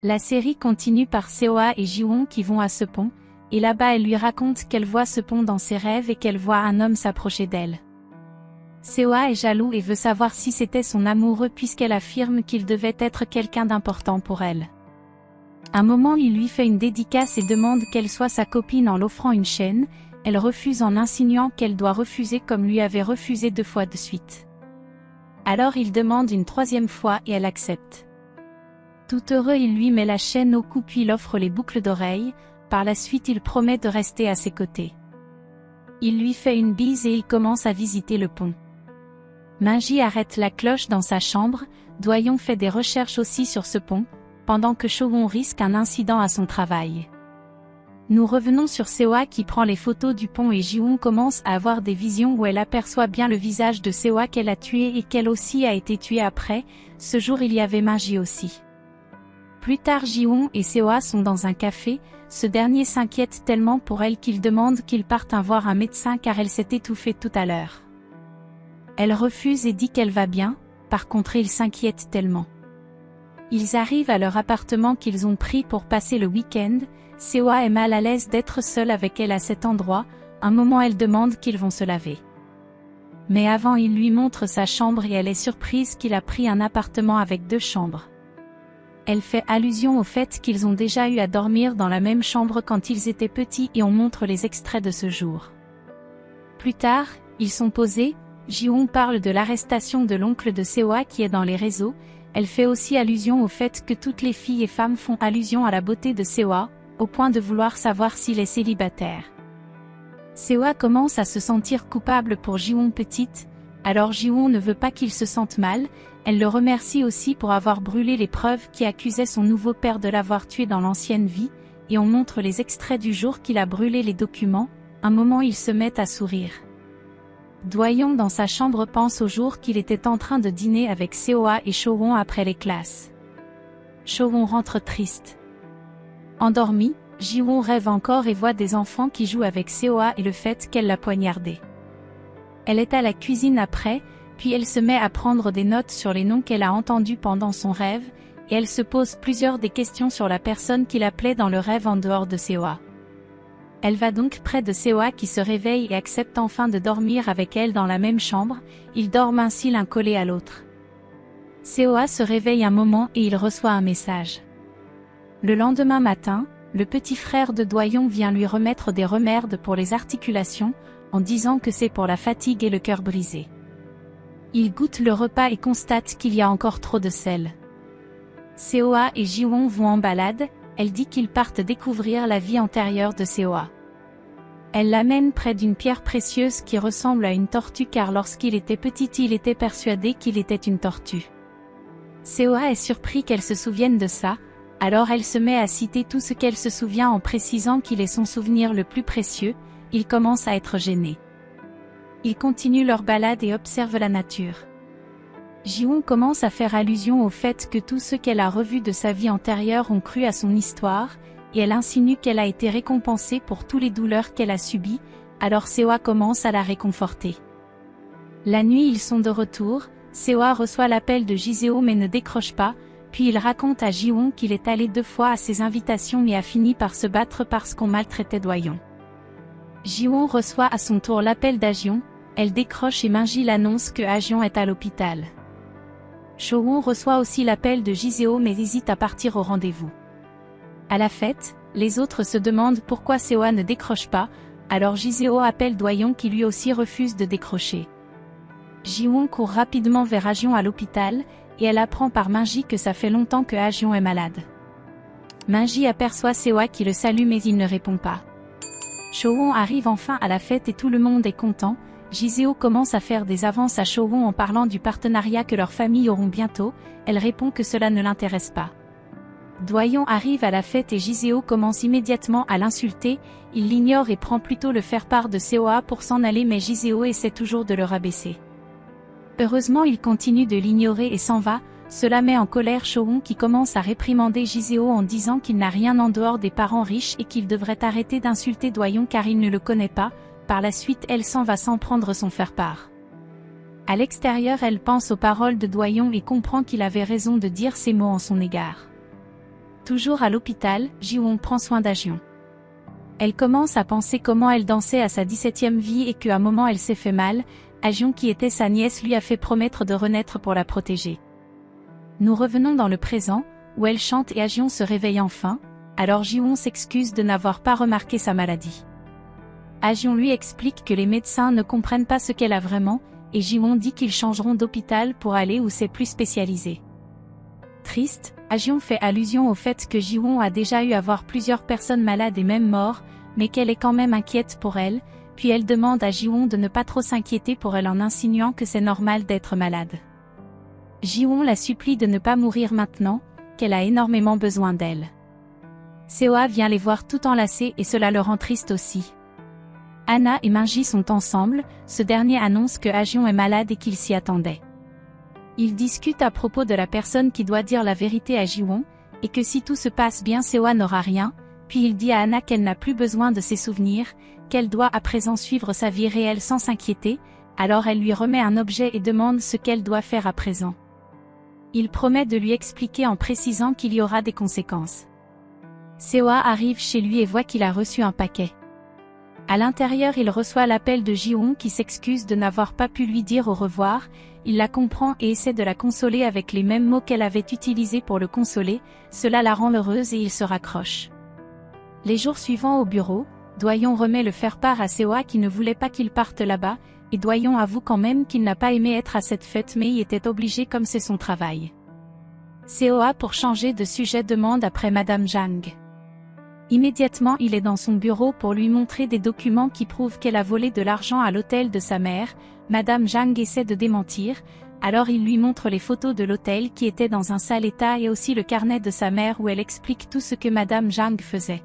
La série continue par Seoa et Jiwon qui vont à ce pont, et là-bas elle lui raconte qu'elle voit ce pont dans ses rêves et qu'elle voit un homme s'approcher d'elle. Seoa est jaloux et veut savoir si c'était son amoureux puisqu'elle affirme qu'il devait être quelqu'un d'important pour elle. Un moment il lui fait une dédicace et demande qu'elle soit sa copine en l'offrant une chaîne, elle refuse en insinuant qu'elle doit refuser comme lui avait refusé 2 fois de suite. Alors il demande une 3e fois et elle accepte. Tout heureux il lui met la chaîne au cou puis l'offre les boucles d'oreilles, par la suite il promet de rester à ses côtés. Il lui fait une bise et il commence à visiter le pont. Minji arrête la cloche dans sa chambre, Doyon fait des recherches aussi sur ce pont, pendant que Chowon risque un incident à son travail. Nous revenons sur Seoa qui prend les photos du pont et Jiwon commence à avoir des visions où elle aperçoit bien le visage de Seoa qu'elle a tué et qu'elle aussi a été tuée après, ce jour il y avait Minji aussi. Plus tard Jiwon et Seoa sont dans un café, ce dernier s'inquiète tellement pour elle qu'il demande qu'ils partent voir un médecin car elle s'est étouffée tout à l'heure. Elle refuse et dit qu'elle va bien, par contre il s'inquiète tellement. Ils arrivent à leur appartement qu'ils ont pris pour passer le week-end, Seoa est mal à l'aise d'être seule avec elle à cet endroit, un moment elle demande qu'ils vont se laver. Mais avant il lui montre sa chambre et elle est surprise qu'il a pris un appartement avec 2 chambres. Elle fait allusion au fait qu'ils ont déjà eu à dormir dans la même chambre quand ils étaient petits et on montre les extraits de ce jour. Plus tard, ils sont posés, Jiwon parle de l'arrestation de l'oncle de Seoa qui est dans les réseaux, elle fait aussi allusion au fait que toutes les filles et femmes font allusion à la beauté de Seoa, au point de vouloir savoir s'il est célibataire. Seoa commence à se sentir coupable pour Jiwon petite, alors Jiwon ne veut pas qu'il se sente mal, elle le remercie aussi pour avoir brûlé les preuves qui accusaient son nouveau père de l'avoir tué dans l'ancienne vie, et on montre les extraits du jour qu'il a brûlé les documents, un moment il se met à sourire. Doyon dans sa chambre pense au jour qu'il était en train de dîner avec Seoa et Chowon après les classes. Chowon rentre triste. Endormi, Jiwon rêve encore et voit des enfants qui jouent avec Seoa et le fait qu'elle l'a poignardé. Elle est à la cuisine après, puis elle se met à prendre des notes sur les noms qu'elle a entendus pendant son rêve, et elle se pose plusieurs des questions sur la personne qui l'appelait dans le rêve en dehors de Seoa. Elle va donc près de Seoa qui se réveille et accepte enfin de dormir avec elle dans la même chambre, ils dorment ainsi l'un collé à l'autre. Seoa se réveille un moment et il reçoit un message. Le lendemain matin, le petit frère de Doyon vient lui remettre des remèdes pour les articulations, en disant que c'est pour la fatigue et le cœur brisé. Il goûte le repas et constate qu'il y a encore trop de sel. Seoa et Jiwon vont en balade, elle dit qu'ils partent découvrir la vie antérieure de Seoa. Elle l'amène près d'une pierre précieuse qui ressemble à une tortue car lorsqu'il était petit il était persuadé qu'il était une tortue. Seoa est surpris qu'elle se souvienne de ça, alors elle se met à citer tout ce qu'elle se souvient en précisant qu'il est son souvenir le plus précieux, il commence à être gêné. Ils continuent leur balade et observent la nature. Jiwon commence à faire allusion au fait que tous ceux qu'elle a revus de sa vie antérieure ont cru à son histoire, et elle insinue qu'elle a été récompensée pour toutes les douleurs qu'elle a subies, alors Seoa commence à la réconforter. La nuit ils sont de retour, Seoa reçoit l'appel de Jiseo mais ne décroche pas, puis il raconte à Jiwon qu'il est allé 2 fois à ses invitations et a fini par se battre parce qu'on maltraitait Doyon. Jiwon reçoit à son tour l'appel d'Ajion, elle décroche et Minji l'annonce que Ajion est à l'hôpital. Chowon reçoit aussi l'appel de Jiseo mais hésite à partir au rendez-vous. À la fête, les autres se demandent pourquoi Seoa ne décroche pas, alors Jiseo appelle Doyon qui lui aussi refuse de décrocher. Jiwon court rapidement vers Ajion à l'hôpital, et elle apprend par Minji que ça fait longtemps que Ajion est malade. Minji aperçoit Seoa qui le salue mais il ne répond pas. Chowon arrive enfin à la fête et tout le monde est content. Jiseo commence à faire des avances à Chowon en parlant du partenariat que leurs familles auront bientôt, elle répond que cela ne l'intéresse pas. Doyon arrive à la fête et Jiseo commence immédiatement à l'insulter, il l'ignore et prend plutôt le faire-part de Seoa pour s'en aller mais Jiseo essaie toujours de le rabaisser. Heureusement il continue de l'ignorer et s'en va, cela met en colère Chowon qui commence à réprimander Jiseo en disant qu'il n'a rien en dehors des parents riches et qu'il devrait arrêter d'insulter Doyon car il ne le connaît pas. Par la suite elle s'en va sans prendre son faire-part. À l'extérieur elle pense aux paroles de Doyon et comprend qu'il avait raison de dire ces mots en son égard. Toujours à l'hôpital, Ji-won prend soin d'Ajion. Elle commence à penser comment elle dansait à sa 17e vie et qu'à un moment elle s'est fait mal. Ajion, qui était sa nièce, lui a fait promettre de renaître pour la protéger. Nous revenons dans le présent, où elle chante et Ajion se réveille enfin, alors Ji-won s'excuse de n'avoir pas remarqué sa maladie. Ajion lui explique que les médecins ne comprennent pas ce qu'elle a vraiment, et Ji-won dit qu'ils changeront d'hôpital pour aller où c'est plus spécialisé. Triste, Ajion fait allusion au fait que Ji-won a déjà eu à voir plusieurs personnes malades et même mortes, mais qu'elle est quand même inquiète pour elle, puis elle demande à Ji-won de ne pas trop s'inquiéter pour elle en insinuant que c'est normal d'être malade. Ji-won la supplie de ne pas mourir maintenant, qu'elle a énormément besoin d'elle. Seo-ah vient les voir tout enlacés et cela le rend triste aussi. Anna et Minji sont ensemble, ce dernier annonce que Ajion est malade et qu'il s'y attendait. Ils discutent à propos de la personne qui doit dire la vérité à Ji-won, et que si tout se passe bien Seo-ah n'aura rien, puis il dit à Anna qu'elle n'a plus besoin de ses souvenirs, qu'elle doit à présent suivre sa vie réelle sans s'inquiéter, alors elle lui remet un objet et demande ce qu'elle doit faire à présent. Il promet de lui expliquer en précisant qu'il y aura des conséquences. Seo-ah arrive chez lui et voit qu'il a reçu un paquet. À l'intérieur, il reçoit l'appel de Ji-won qui s'excuse de n'avoir pas pu lui dire au revoir. Il la comprend et essaie de la consoler avec les mêmes mots qu'elle avait utilisés pour le consoler. Cela la rend heureuse et il se raccroche. Les jours suivants au bureau, Doyon remet le faire-part à Seo-ah qui ne voulait pas qu'il parte là-bas, et Doyon avoue quand même qu'il n'a pas aimé être à cette fête mais y était obligé comme c'est son travail. Seo-ah, pour changer de sujet, demande après Madame Jang. Immédiatement il est dans son bureau pour lui montrer des documents qui prouvent qu'elle a volé de l'argent à l'hôtel de sa mère. Madame Jang essaie de démentir, alors il lui montre les photos de l'hôtel qui étaient dans un sale état et aussi le carnet de sa mère où elle explique tout ce que Madame Jang faisait.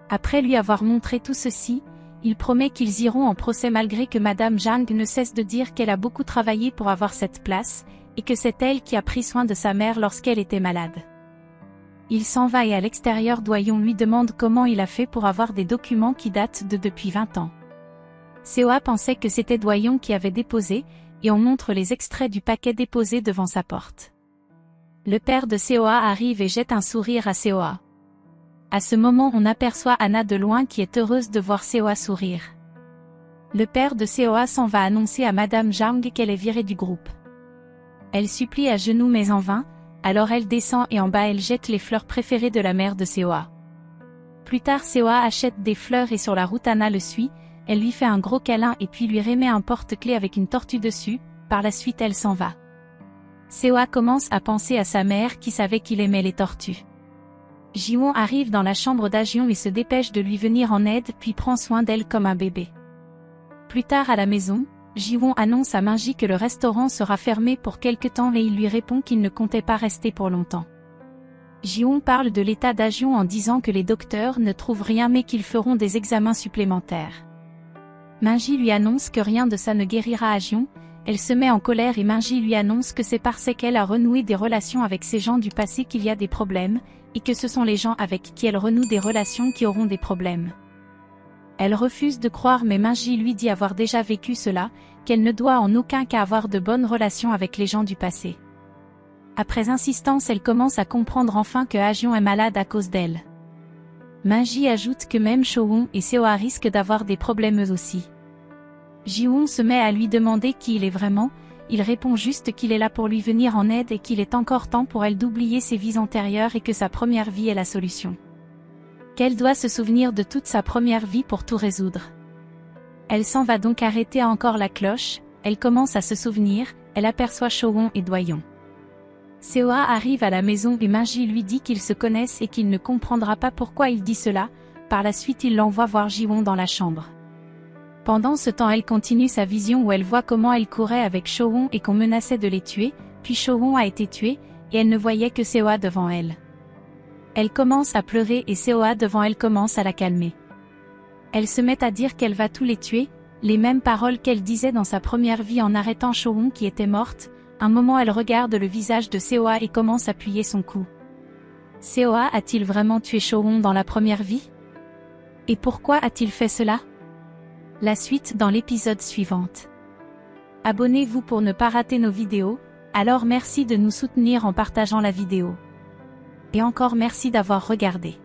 Après lui avoir montré tout ceci, il promet qu'ils iront en procès malgré que Madame Jang ne cesse de dire qu'elle a beaucoup travaillé pour avoir cette place, et que c'est elle qui a pris soin de sa mère lorsqu'elle était malade. Il s'en va et à l'extérieur Doyon lui demande comment il a fait pour avoir des documents qui datent de depuis 20 ans. Seo-ah pensait que c'était Doyon qui avait déposé, et on montre les extraits du paquet déposé devant sa porte. Le père de Seo-ah arrive et jette un sourire à Seo-ah. À ce moment on aperçoit Anna de loin qui est heureuse de voir Seo-ah sourire. Le père de Seo-ah s'en va annoncer à Madame Jang qu'elle est virée du groupe. Elle supplie à genoux mais en vain. Alors elle descend et en bas elle jette les fleurs préférées de la mère de Seo-ah. Plus tard Seo-ah achète des fleurs et sur la route Anna le suit, elle lui fait un gros câlin et puis lui remet un porte-clés avec une tortue dessus, par la suite elle s'en va. Seo-ah commence à penser à sa mère qui savait qu'il aimait les tortues. Ji-won arrive dans la chambre d'Ajion et se dépêche de lui venir en aide puis prend soin d'elle comme un bébé. Plus tard à la maison, Ji-won annonce à Minji que le restaurant sera fermé pour quelque temps et il lui répond qu'il ne comptait pas rester pour longtemps. Ji-won parle de l'état d'Ajion en disant que les docteurs ne trouvent rien mais qu'ils feront des examens supplémentaires. Minji lui annonce que rien de ça ne guérira Ajion, elle se met en colère et Minji lui annonce que c'est parce qu'elle a renoué des relations avec ces gens du passé qu'il y a des problèmes, et que ce sont les gens avec qui elle renoue des relations qui auront des problèmes. Elle refuse de croire mais Minji lui dit avoir déjà vécu cela, qu'elle ne doit en aucun cas avoir de bonnes relations avec les gens du passé. Après insistance elle commence à comprendre enfin que Ajion est malade à cause d'elle. Minji ajoute que même Seo-won et Seo-ah risquent d'avoir des problèmes eux aussi. Ji-won se met à lui demander qui il est vraiment, il répond juste qu'il est là pour lui venir en aide et qu'il est encore temps pour elle d'oublier ses vies antérieures et que sa première vie est la solution. Qu'elle doit se souvenir de toute sa première vie pour tout résoudre. Elle s'en va donc arrêter encore la cloche, elle commence à se souvenir, elle aperçoit Seo-won et Doyon. Seo-ah arrive à la maison et Minji lui dit qu'ils se connaissent et qu'il ne comprendra pas pourquoi il dit cela, par la suite il l'envoie voir Ji-won dans la chambre. Pendant ce temps elle continue sa vision où elle voit comment elle courait avec Seo-won et qu'on menaçait de les tuer, puis Seo-won a été tué, et elle ne voyait que Seo-ah devant elle. Elle commence à pleurer et Seo-ah devant elle commence à la calmer. Elle se met à dire qu'elle va tous les tuer, les mêmes paroles qu'elle disait dans sa première vie en arrêtant Seo-won qui était morte. Un moment elle regarde le visage de Seo-ah et commence à appuyer son cou. Seo-ah a-t-il vraiment tué Seo-won dans la première vie? Et pourquoi a-t-il fait cela? La suite dans l'épisode suivant. Abonnez-vous pour ne pas rater nos vidéos, alors merci de nous soutenir en partageant la vidéo. Et encore merci d'avoir regardé.